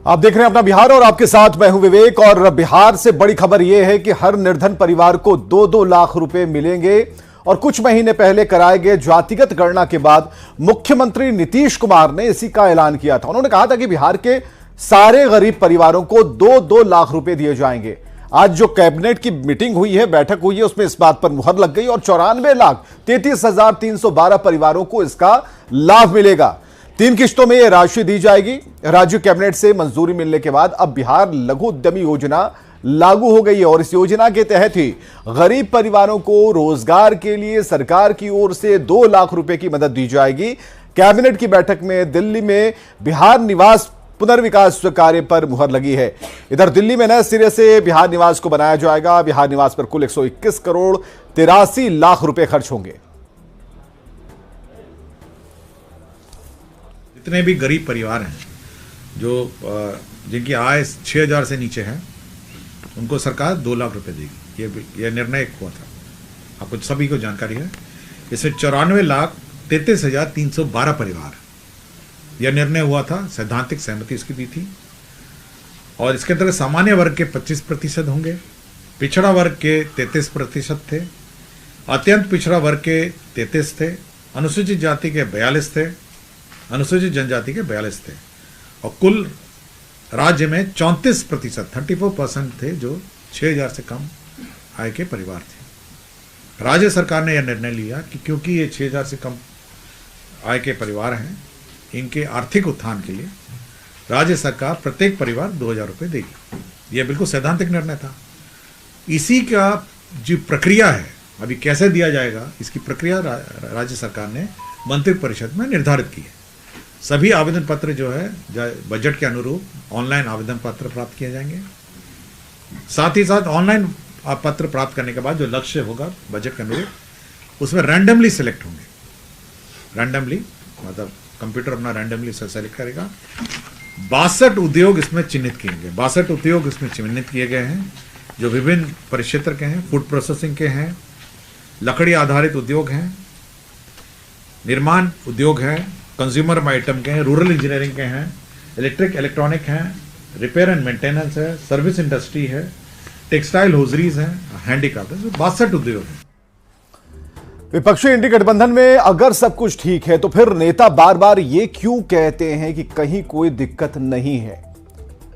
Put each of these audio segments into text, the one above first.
आप देख रहे हैं अपना बिहार और आपके साथ मैं हूं विवेक। और बिहार से बड़ी खबर यह है कि हर निर्धन परिवार को 2-2 लाख रुपए मिलेंगे। और कुछ महीने पहले कराए गए जातिगत गणना के बाद मुख्यमंत्री नीतीश कुमार ने इसी का ऐलान किया था। उन्होंने कहा था कि बिहार के सारे गरीब परिवारों को 2-2 लाख रुपए दिए जाएंगे। आज जो कैबिनेट की मीटिंग हुई है, बैठक हुई है, उसमें इस बात पर मुहर लग गई और 94,33,312 परिवारों को इसका लाभ मिलेगा। 3 किश्तों में यह राशि दी जाएगी। राज्य कैबिनेट से मंजूरी मिलने के बाद अब बिहार लघु उद्यमी योजना लागू हो गई है और इस योजना के तहत ही गरीब परिवारों को रोजगार के लिए सरकार की ओर से 2 लाख रुपए की मदद दी जाएगी। कैबिनेट की बैठक में दिल्ली में बिहार निवास पुनर्विकास कार्य पर मुहर लगी है। इधर दिल्ली में नए सिरे से बिहार निवास को बनाया जाएगा। बिहार निवास पर कुल 121 करोड़ 83 लाख रुपए खर्च होंगे। जितने भी गरीब परिवार हैं जो जिनकी आय 6,000 से नीचे है, उनको सरकार 2 लाख रुपए देगी। यह निर्णय हुआ था, आपको सभी को जानकारी है। इसमें 94,33,312 परिवार, यह निर्णय हुआ था, सैद्धांतिक सहमति इसकी दी थी। और इसके अंतर्गत सामान्य वर्ग के 25% होंगे, पिछड़ा वर्ग के 33% थे, अत्यंत पिछड़ा वर्ग के 33 थे, अनुसूचित जाति के 42 थे, अनुसूचित जनजाति के 42 थे और कुल राज्य में 34% 34% थे जो 6,000 से कम आय के परिवार थे। राज्य सरकार ने यह निर्णय लिया कि क्योंकि ये 6,000 से कम आय के परिवार हैं, इनके आर्थिक उत्थान के लिए राज्य सरकार प्रत्येक परिवार 2,000 रुपये देगी। यह बिल्कुल सैद्धांतिक निर्णय था। इसी का जो प्रक्रिया है, अभी कैसे दिया जाएगा, इसकी प्रक्रिया राज्य सरकार ने मंत्रिपरिषद में निर्धारित की है। सभी आवेदन पत्र जो है बजट के अनुरूप ऑनलाइन आवेदन पत्र प्राप्त किए जाएंगे। साथ ही साथ ऑनलाइन पत्र प्राप्त करने के बाद जो लक्ष्य होगा बजट के अनुरूप, उसमें रैंडमली सिलेक्ट होंगे। रैंडमली मतलब कंप्यूटर अपना रैंडमली सेलेक्ट करेगा। 62 उद्योग इसमें चिन्हित किए गए। 62 उद्योग इसमें चिन्हित किए गए हैं जो विभिन्न परिक्षेत्र के हैं, फूड प्रोसेसिंग के हैं, लकड़ी आधारित उद्योग हैं, निर्माण उद्योग हैं, कंज्यूमर आइटम के हैं, रूरल इंजीनियरिंग के हैं, इलेक्ट्रिक इलेक्ट्रॉनिक हैं, रिपेयर एंड मेंटेनेंस है, सर्विस इंडस्ट्री है, टेक्सटाइल होजरीज हैं, हैंडीक्राफ्ट है। 62 उद्योग हैं। विपक्षी इंडी गठबंधन में अगर सब कुछ ठीक है तो फिर नेता बार बार ये क्यों कहते हैं कि कहीं कोई दिक्कत नहीं है,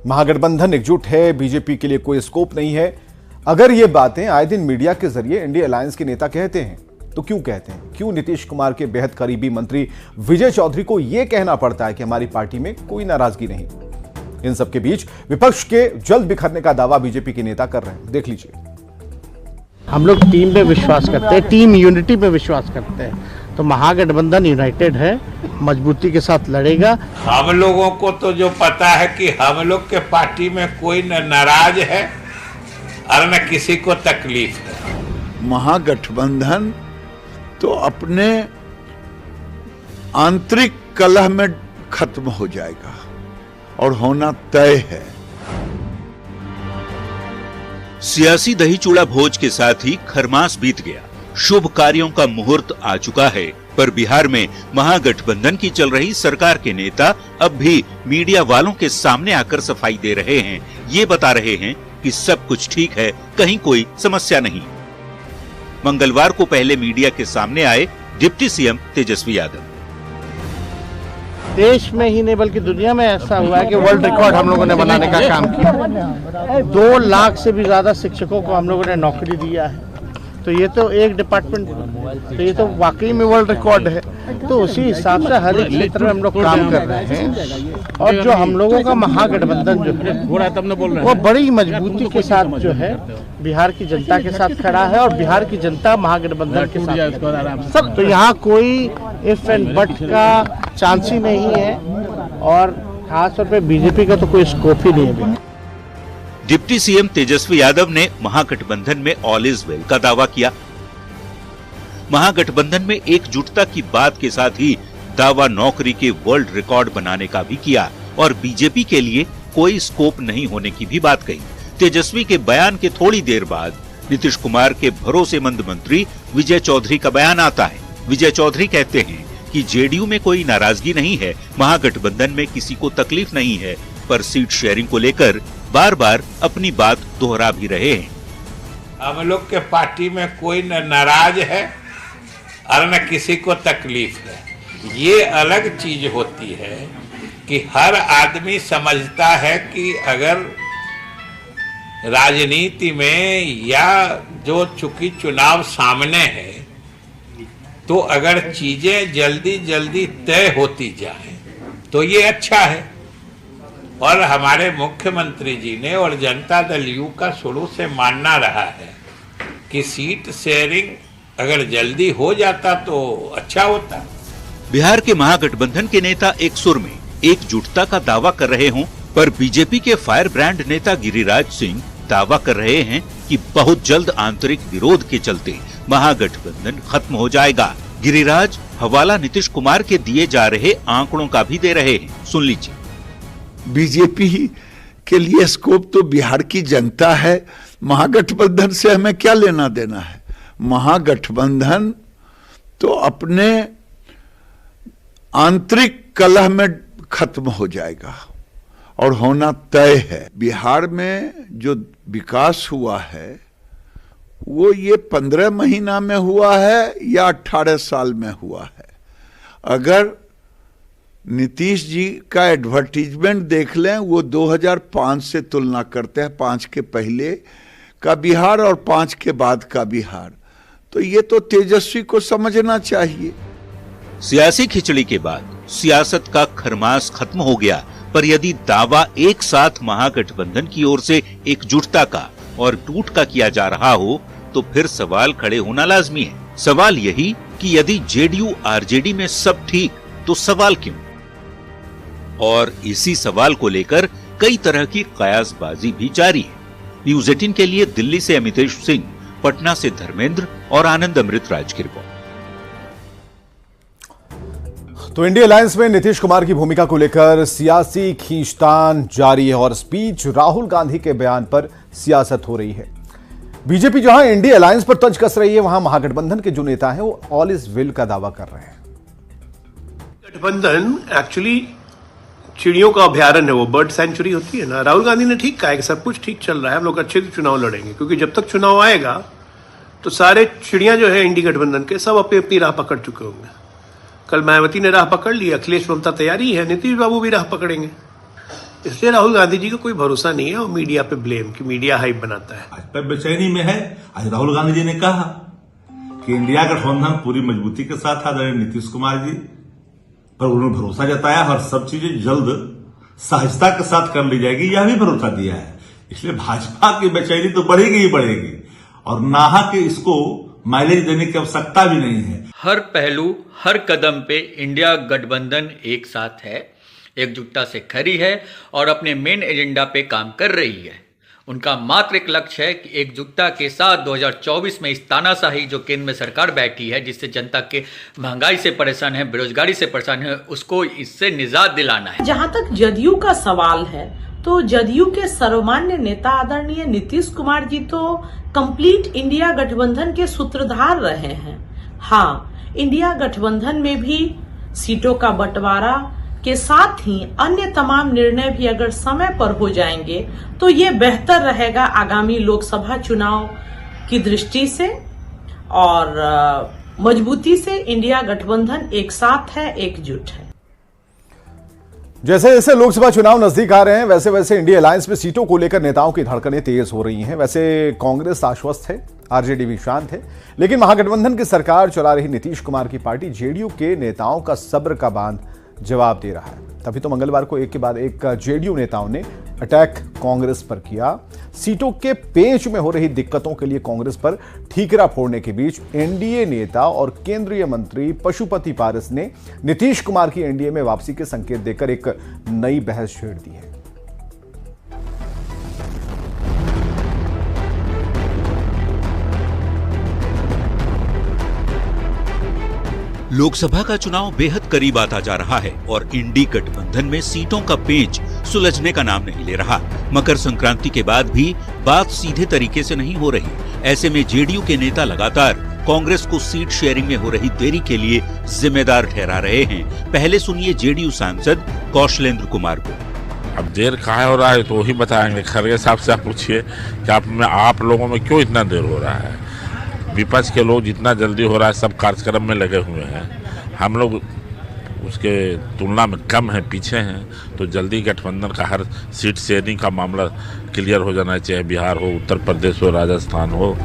महागठबंधन एकजुट है, बीजेपी के लिए कोई स्कोप नहीं है। अगर ये बातें आए दिन मीडिया के जरिए इंडिया अलायंस के नेता कहते हैं तो क्यों कहते हैं? क्यों नीतीश कुमार के बेहद करीबी मंत्री विजय चौधरी को यह कहना पड़ता है कि हमारी पार्टी में कोई नाराजगी नहीं? इन सब के बीच विपक्ष के जल्द बिखरने का दावा बीजेपी के नेता कर रहे हैं। देख लीजिए। हम लोग टीम पे विश्वास करते हैं, टीम यूनिटी पे विश्वास करते हैं। तो महागठबंधन यूनाइटेड है, मजबूती के साथ लड़ेगा। हम लोगों को तो जो पता है कि हम लोग के पार्टी में कोई न नाराज है और न किसी को तकलीफ है। महागठबंधन तो अपने आंतरिक कलह में खत्म हो जाएगा और होना तय है। सियासी दही चूड़ा भोज के साथ ही खरमास बीत गया। शुभ कार्यों का मुहूर्त आ चुका है, पर बिहार में महागठबंधन की चल रही सरकार के नेता अब भी मीडिया वालों के सामने आकर सफाई दे रहे हैं। ये बता रहे हैं कि सब कुछ ठीक है, कहीं कोई समस्या नहीं। मंगलवार को पहले मीडिया के सामने आए डिप्टी सीएम तेजस्वी यादव। देश में ही नहीं बल्कि दुनिया में ऐसा हुआ है कि वर्ल्ड रिकॉर्ड हम लोगों ने बनाने का काम किया। 2 लाख से भी ज्यादा शिक्षकों को हम लोगों ने नौकरी दिया है। तो ये तो एक डिपार्टमेंट, तो ये तो वाकई में वर्ल्ड रिकॉर्ड है। तो उसी हिसाब से हर एक क्षेत्र में हम लोग काम कर रहे हैं। और जो हम लोगों का महागठबंधन जो है वो बड़ी मजबूती के साथ जो है बिहार की जनता के साथ खड़ा है और बिहार की जनता महागठबंधन के साथ सब। तो यहाँ कोई इफ एंड बट का चांस ही नहीं है और खासतौर पे बीजेपी का तो कोई स्कोप ही नहीं है। डिप्टी सीएम तेजस्वी यादव ने महागठबंधन में ऑल इज वेल का दावा किया। महागठबंधन में एकजुटता की बात के साथ ही दावा नौकरी के वर्ल्ड रिकॉर्ड बनाने का भी किया और बीजेपी के लिए कोई स्कोप नहीं होने की भी बात कही। तेजस्वी के बयान के थोड़ी देर बाद नीतीश कुमार के भरोसेमंद मंत्री विजय चौधरी का बयान आता है। विजय चौधरी कहते हैं कि जेडीयू में कोई नाराजगी नहीं है, महागठबंधन में किसी को तकलीफ नहीं है, पर सीट शेयरिंग को लेकर बार बार अपनी बात दोहरा भी रहे हैं। हम लोग के पार्टी में कोई न नाराज है और न किसी को तकलीफ है। ये अलग चीज होती है कि हर आदमी समझता है कि अगर राजनीति में या जो चूंकि चुनाव सामने है तो अगर चीजें जल्दी जल्दी तय होती जाएं तो ये अच्छा है। और हमारे मुख्यमंत्री जी ने और जनता दल यू का शुरू से मानना रहा है कि सीट शेयरिंग अगर जल्दी हो जाता तो अच्छा होता। बिहार के महागठबंधन के नेता एक सुर में एकजुटता का दावा कर रहे हों, पर बीजेपी के फायर ब्रांड नेता गिरिराज सिंह दावा कर रहे हैं कि बहुत जल्द आंतरिक विरोध के चलते महागठबंधन खत्म हो जाएगा। गिरिराज हवाला नीतीश कुमार के दिए जा रहे आंकड़ों का भी दे रहे हैं, सुन लीजिए। बीजेपी के लिए स्कोप तो बिहार की जनता है, महागठबंधन से हमें क्या लेना देना है। महागठबंधन तो अपने आंतरिक कलह में खत्म हो जाएगा और होना तय है। बिहार में जो विकास हुआ है वो ये 15 महीना में हुआ है या 18 साल में हुआ है। अगर नीतीश जी का एडवर्टीजमेंट देख लें, वो 2005 से तुलना करते हैं, 5 के पहले का बिहार और 5 के बाद का बिहार, तो ये तो तेजस्वी को समझना चाहिए। सियासी खिचड़ी के बाद सियासत का खरमास खत्म हो गया, पर यदि दावा एक साथ महागठबंधन की ओर से एकजुटता का और टूट का किया जा रहा हो तो फिर सवाल खड़े होना लाजमी है। सवाल यही कि यदि जेडीयू आरजेडी में सब ठीक तो सवाल क्यों? और इसी सवाल को लेकर कई तरह की कयासबाजी भी जारी है। न्यूज़ 18 के लिए दिल्ली से अमितेश सिंह, पटना से धर्मेंद्र और आनंद अमृतराज की रिपोर्ट। तो इंडिया अलायंस में नीतीश कुमार की भूमिका को लेकर सियासी खींचतान जारी है और स्पीच राहुल गांधी के बयान पर सियासत हो रही है। बीजेपी जहां इंडिया अलायंस पर तंज कस रही है, वहां महागठबंधन के जो नेता हैं वो ऑल इज वेल का दावा कर रहे हैं। गठबंधन एक्चुअली चिड़ियों का अभ्यारण्य है, वो बर्ड सेंचुरी होती है ना। राहुल गांधी ने ठीक कहा है कि सब कुछ ठीक चल रहा है, हम लोग अच्छे से चुनाव लड़ेंगे, क्योंकि जब तक चुनाव आएगा तो सारे चिड़ियां जो है इंडी गठबंधन के सब अपनी अपनी राह पकड़ चुके होंगे। कल मायावती ने राह पकड़ ली, अखिलेश ममता तैयारी है, नीतीश बाबू भी राह पकड़ेंगे। इसलिए राहुल गांधी जी का कोई भरोसा नहीं है और मीडिया पे ब्लेम कि मीडिया हाइप बनाता है। आज पर बेचैनी में है। आज राहुल गांधी जी ने कहा कि इंडिया गठबंधन पूरी मजबूती के साथ आदरणीय नीतीश कुमार जी पर उन्होंने भरोसा जताया और सब चीजें जल्द सहजता के साथ कर ली जाएगी, यह भी भरोसा दिया है। इसलिए भाजपा की बेचैनी तो बढ़ेगी ही बढ़ेगी और नाहक इसको माइलेज देने की आवश्यकता भी नहीं है। हर पहलू, हर कदम पे इंडिया गठबंधन एक साथ है, एकजुटता से खड़ी है और अपने मेन एजेंडा पे काम कर रही है। उनका मात्र एक लक्ष्य है कि एकजुटता के साथ 2024 में इस तानाशाही जो केंद्र में सरकार बैठी है, जिससे जनता के महंगाई से परेशान है, बेरोजगारी से परेशान है, उसको इससे निजात दिलाना है। जहां तक जदयू का सवाल है तो जदयू के सर्वमान्य नेता आदरणीय नीतीश कुमार जी तो कंप्लीट इंडिया गठबंधन के सूत्रधार रहे हैं। हाँ, इंडिया गठबंधन में भी सीटों का बंटवारा के साथ ही अन्य तमाम निर्णय भी अगर समय पर हो जाएंगे तो ये बेहतर रहेगा आगामी लोकसभा चुनाव की दृष्टि से। और मजबूती से इंडिया गठबंधन एक साथ है, एकजुट है। जैसे जैसे लोकसभा चुनाव नजदीक आ रहे हैं वैसे वैसे इंडिया अलायंस में सीटों को लेकर नेताओं की धड़कनें तेज हो रही हैं। वैसे कांग्रेस आश्वस्त है, आरजेडी भी शांत है, लेकिन महागठबंधन की सरकार चला रही नीतीश कुमार की पार्टी जेडीयू के नेताओं का सब्र का बांध जवाब दे रहा है। तभी तो मंगलवार को एक के बाद एक जेडीयू नेताओं ने अटैक कांग्रेस पर किया। सीटों के पेच में हो रही दिक्कतों के लिए कांग्रेस पर ठीकरा फोड़ने के बीच एनडीए नेता और केंद्रीय मंत्री पशुपति पारस ने नीतीश कुमार की एनडीए में वापसी के संकेत देकर एक नई बहस छेड़ दी है। लोकसभा का चुनाव बेहद करीब आता जा रहा है और इंडी गठबंधन में सीटों का पेच सुलझने का नाम नहीं ले रहा। मकर संक्रांति के बाद भी बात सीधे तरीके से नहीं हो रही। ऐसे में जेडीयू के नेता लगातार कांग्रेस को सीट शेयरिंग में हो रही देरी के लिए जिम्मेदार ठहरा रहे हैं। पहले सुनिए जेडीयू सांसद कौशलेंद्र कुमार को। अब देर कहाँ हो रहा है तो वही बताएंगे। खरगे साहब से आप पूछिए कि आप लोगों में क्यों इतना देर हो रहा है। विपक्ष के लोग जितना जल्दी हो रहा है सब कार्यक्रम में लगे हुए हैं, हम लोग उसके तुलना में कम है, पीछे हैं। तो जल्दी गठबंधन का हर सीट शेयरिंग का मामला क्लियर हो जाना चाहिए, बिहार हो, उत्तर प्रदेश हो, राजस्थान हो।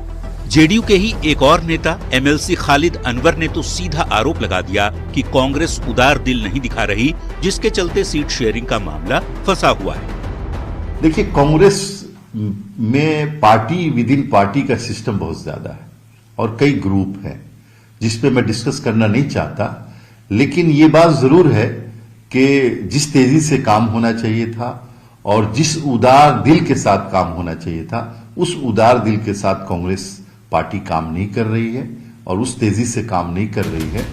जेडीयू के ही एक और नेता एमएलसी खालिद अनवर ने तो सीधा आरोप लगा दिया कि कांग्रेस उदार दिल नहीं दिखा रही, जिसके चलते सीट शेयरिंग का मामला फंसा हुआ है। देखिए, कांग्रेस में पार्टी विद इन पार्टी का सिस्टम बहुत ज्यादा है और कई ग्रुप हैं, जिसपे मैं डिस्कस करना नहीं चाहता। लेकिन ये बात जरूर है कि जिस तेजी से काम होना चाहिए था और जिस उदार दिल के साथ काम होना चाहिए था, उस उदार दिल के साथ कांग्रेस पार्टी काम नहीं कर रही है और उस तेजी से काम नहीं कर रही है।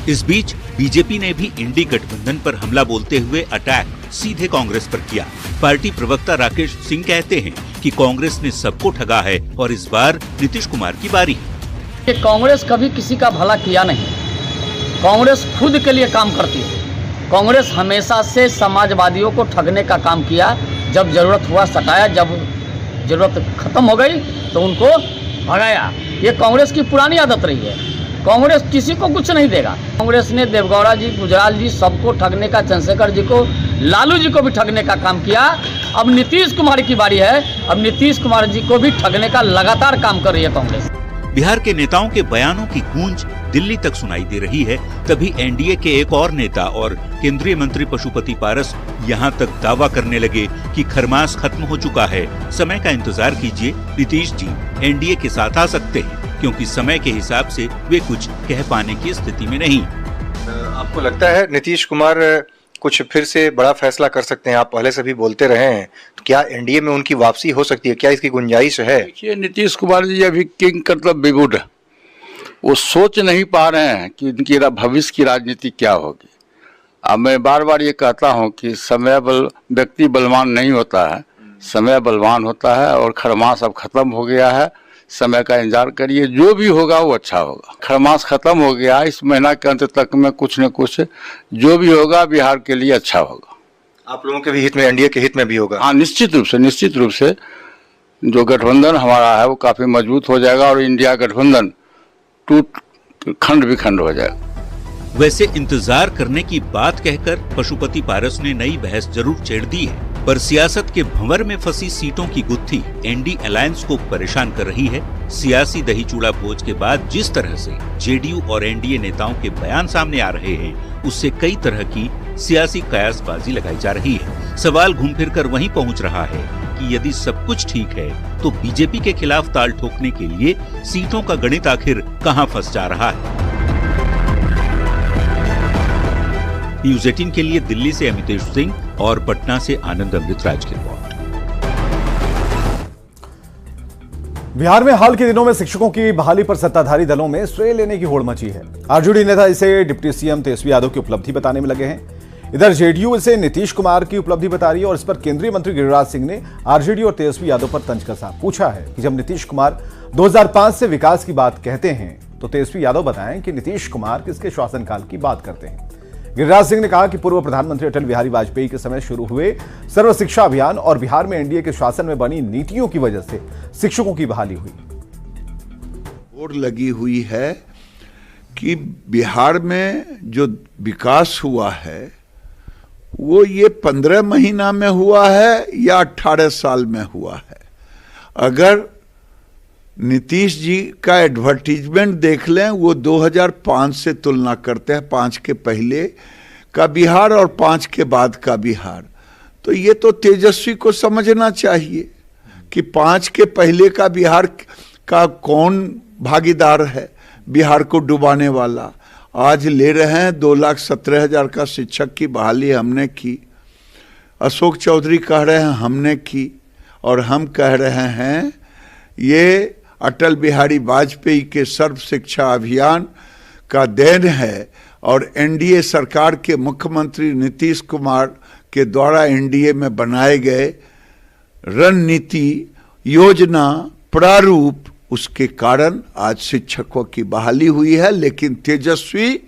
इस बीच बीजेपी ने भी इंडी गठबंधन पर हमला बोलते हुए अटैक सीधे कांग्रेस पर किया। पार्टी प्रवक्ता राकेश सिंह कहते हैं कि कांग्रेस ने सबको ठगा है और इस बार नीतीश कुमार की बारी है। कांग्रेस कभी किसी का भला किया नहीं, कांग्रेस खुद के लिए काम करती है। कांग्रेस हमेशा से समाजवादियों को ठगने का काम किया, जब जरूरत हुआ सताया, जब जरूरत खत्म हो गई तो उनको भगाया। ये कांग्रेस की पुरानी आदत रही है। कांग्रेस किसी को कुछ नहीं देगा। कांग्रेस ने देवगौड़ा जी, गुजराल जी सबको ठगने का, चंद्रशेखर जी को, लालू जी को भी ठगने का काम किया। अब नीतीश कुमार की बारी है, अब नीतीश कुमार जी को भी ठगने का लगातार काम कर रही है कांग्रेस। बिहार के नेताओं के बयानों की गूंज दिल्ली तक सुनाई दे रही है। तभी एनडीए के एक और नेता और केंद्रीय मंत्री पशुपति पारस यहां तक दावा करने लगे कि खरमास खत्म हो चुका है, समय का इंतजार कीजिए, नीतीश जी एनडीए के साथ आ सकते हैं, क्योंकि समय के हिसाब से वे कुछ कह पाने की स्थिति में नहीं। आपको लगता है नीतीश कुमार कुछ फिर से बड़ा फैसला कर सकते हैं? आप पहले से भी बोलते रहे हैं, तो क्या एनडीए में उनकी वापसी हो सकती है? क्या इसकी गुंजाइश है? देखिए, नीतीश कुमार जी अभी किंग मतलब बिगुड, वो सोच नहीं पा रहे हैं कि उनकी भविष्य की राजनीति क्या होगी। अब मैं बार बार ये कहता हूँ कि व्यक्ति बलवान नहीं होता है, समय बलवान होता है और खरमास अब खत्म हो गया है। समय का इंतजार करिए, जो भी होगा वो अच्छा होगा। खरमास खत्म हो गया, इस महीना के अंत तक में कुछ न कुछ जो भी होगा बिहार के लिए अच्छा होगा। आप लोगों के भी हित में, एनडीए के हित में भी होगा? हाँ, निश्चित रूप से जो गठबंधन हमारा है वो काफी मजबूत हो जाएगा और इंडिया गठबंधन खंड विखंड हो जाएगा। वैसे इंतजार करने की बात कहकर पशुपति पारस ने नई बहस जरूर छेड़ दी है, पर सियासत के भंवर में फंसी सीटों की गुत्थी एनडी अलायंस को परेशान कर रही है। सियासी दही चूड़ा भोज के बाद जिस तरह से जेडीयू और एनडीए नेताओं के बयान सामने आ रहे हैं, उससे कई तरह की सियासी कयासबाजी लगाई जा रही है। सवाल घूम फिर कर वहीं पहुंच रहा है कि यदि सब कुछ ठीक है तो बीजेपी के खिलाफ ताल ठोकने के लिए सीटों का गणित आखिर कहां फंस जा रहा है। न्यूज़ 18 के लिए दिल्ली से अमितेश सिंह और पटना से आनंद अमृतराज की रिपोर्ट। बिहार में हाल के दिनों में शिक्षकों की बहाली पर सत्ताधारी दलों में श्रेय लेने की होड़ मची है। आरजेडी नेता इसे डिप्टी सीएम तेजस्वी यादव की उपलब्धि बताने में लगे हैं। इधर जेडीयू इसे नीतीश कुमार की उपलब्धि बता रही है और इस पर केंद्रीय मंत्री गिरिराज सिंह ने आरजेडी और तेजस्वी यादव पर तंज कसा। पूछा है कि जब नीतीश कुमार 2005 से विकास की बात कहते हैं तो तेजस्वी यादव बताएं कि नीतीश कुमार किसके शासनकाल की बात करते हैं। गिरिराज सिंह ने कहा कि पूर्व प्रधानमंत्री अटल बिहारी वाजपेयी के समय शुरू हुए सर्व शिक्षा अभियान और बिहार में एनडीए के शासन में बनी नीतियों की वजह से शिक्षकों की बहाली हुई। होड़ लगी हुई है कि बिहार में जो विकास हुआ है वो ये 15 महीना में हुआ है या 18 साल में हुआ है। अगर नीतीश जी का एडवर्टीजमेंट देख लें, वो 2005 से तुलना करते हैं, 5 के पहले का बिहार और 5 के बाद का बिहार। तो ये तो तेजस्वी को समझना चाहिए कि 5 के पहले का बिहार का कौन भागीदार है बिहार को डुबाने वाला। आज ले रहे हैं 2,17,000 का शिक्षक की बहाली हमने की, अशोक चौधरी कह रहे हैं हमने की, और हम कह रहे हैं ये अटल बिहारी वाजपेयी के सर्व शिक्षा अभियान का देन है और एनडीए सरकार के मुख्यमंत्री नीतीश कुमार के द्वारा एनडीए में बनाए गए रणनीति, योजना, प्रारूप, उसके कारण आज शिक्षकों की बहाली हुई है। लेकिन तेजस्वी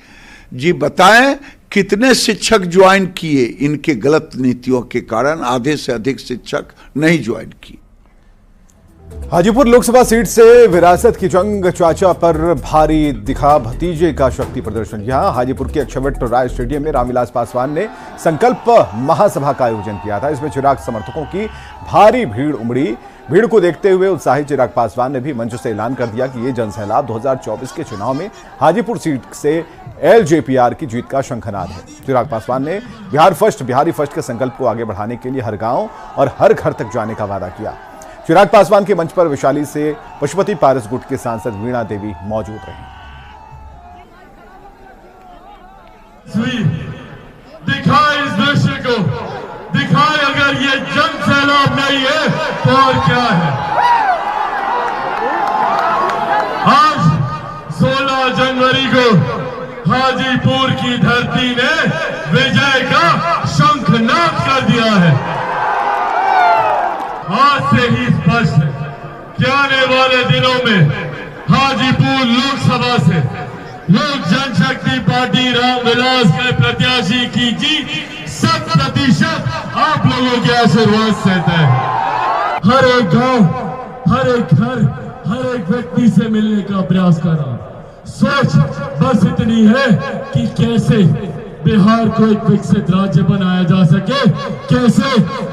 जी बताएं कितने शिक्षक ज्वाइन किए इनके गलत नीतियों के कारण? आधे से अधिक शिक्षक नहीं ज्वाइन किए। हाजीपुर लोकसभा सीट से विरासत की जंग, चाचा पर भारी दिखा भतीजे का शक्ति प्रदर्शन। यहां हाजीपुर के अक्षयवट राय स्टेडियम में रामविलास पासवान ने संकल्प महासभा का आयोजन किया था। इसमें चिराग समर्थकों की भारी भीड़ उमड़ी। भीड़ को देखते हुए उत्साहित चिराग पासवान ने भी मंच से ऐलान कर दिया कि ये जनसैलाब 2024 के चुनाव में हाजीपुर सीट से एलजेपीआर की जीत का शंखनाद है। चिराग पासवान ने बिहार फर्स्ट, बिहारी फर्स्ट के संकल्प को आगे बढ़ाने के लिए हर गांव और हर घर तक जाने का वादा किया। चिराग पासवान के मंच पर वैशाली से पशुपति पारस गुट के सांसद वीणा देवी मौजूद रही। दिखाए इस दृश्य को, दिखाए अगर ये जन सैलाब नहीं है तो और क्या है। आज 16 जनवरी को हाजीपुर की धरती ने विजय का शंखनाद कर दिया है। आज से ही स्पष्ट है कि आने वाले दिनों में हाजीपुर लोकसभा से लोक जनशक्ति पार्टी रामविलास के प्रत्याशी की जीत 100% आप लोगों के आशीर्वाद से तय है। हर एक गांव, हर एक घर, हर एक व्यक्ति से मिलने का प्रयास कर रहा हूं। सोच बस इतनी है कि कैसे बिहार को एक विकसित राज्य बनाया जा सके, कैसे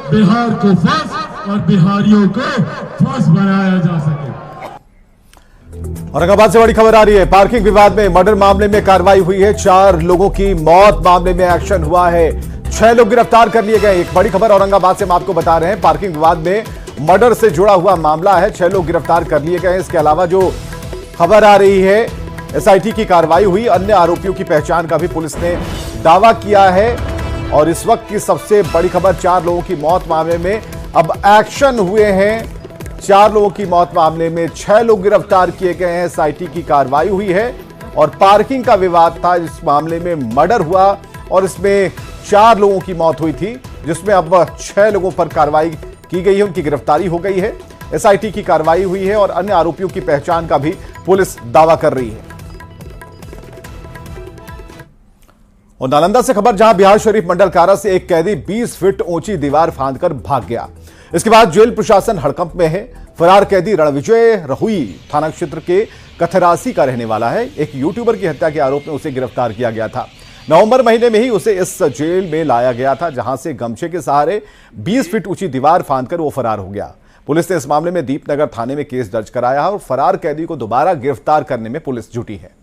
बिहार को फर्स्ट और बिहारियों को फर्स्ट बनाया जा सके। औरंगाबाद से बड़ी खबर आ रही है। पार्किंग विवाद में मर्डर मामले में कार्रवाई हुई है। 4 लोगों की मौत मामले में एक्शन हुआ है। 6 लोग गिरफ्तार कर लिए गए। एक बड़ी खबर औरंगाबाद से हम आपको बता रहे हैं। पार्किंग विवाद में मर्डर से जुड़ा हुआ मामला है। 6 लोग गिरफ्तार कर लिए गए। इसके अलावा जो खबर आ रही है, एसआईटी की कार्रवाई हुई। अन्य आरोपियों की पहचान का भी पुलिस ने दावा किया है। और इस वक्त की सबसे बड़ी खबर, 4 लोगों की मौत मामले में अब एक्शन हुए हैं। 4 लोगों की मौत मामले में 6 लोग गिरफ्तार किए गए हैं। एसआईटी की कार्रवाई हुई है। और पार्किंग का विवाद था, इस मामले में मर्डर हुआ और इसमें 4 लोगों की मौत हुई थी, जिसमें अब 6 लोगों पर कार्रवाई की गई है। उनकी गिरफ्तारी हो गई है। एसआईटी की कार्रवाई हुई है और अन्य आरोपियों की पहचान का भी पुलिस दावा कर रही है। और नालंदा से खबर, जहां बिहार शरीफ मंडल कारा से एक कैदी 20 फीट ऊंची दीवार फांदकर भाग गया। इसके बाद जेल प्रशासन हड़कंप में है। फरार कैदी रणविजय रहुई थाना क्षेत्र के कथरासी का रहने वाला है। एक यूट्यूबर की हत्या के आरोप में उसे गिरफ्तार किया गया था। नवंबर महीने में ही उसे इस जेल में लाया गया था, जहां से गमछे के सहारे 20 फीट ऊंची दीवार फांदकर वो फरार हो गया। पुलिस ने इस मामले में दीपनगर थाने में केस दर्ज कराया और फरार कैदी को दोबारा गिरफ्तार करने में पुलिस जुटी है।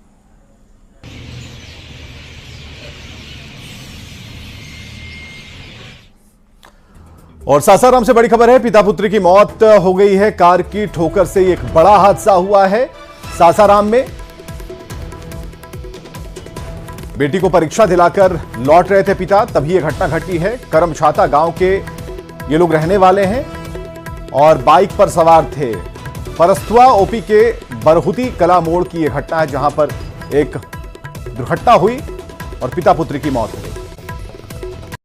और सासाराम से बड़ी खबर है। पिता पुत्री की मौत हो गई है। कार की ठोकर से एक बड़ा हादसा हुआ है सासाराम में। बेटी को परीक्षा दिलाकर लौट रहे थे पिता, तभी यह घटना घटी है। करमछाता गांव के ये लोग रहने वाले हैं और बाइक पर सवार थे। परस्तुआ ओपी के बरहुती कला मोड़ की यह घटना है, जहां पर एक दुर्घटना हुई और पिता पुत्री की मौत हुई।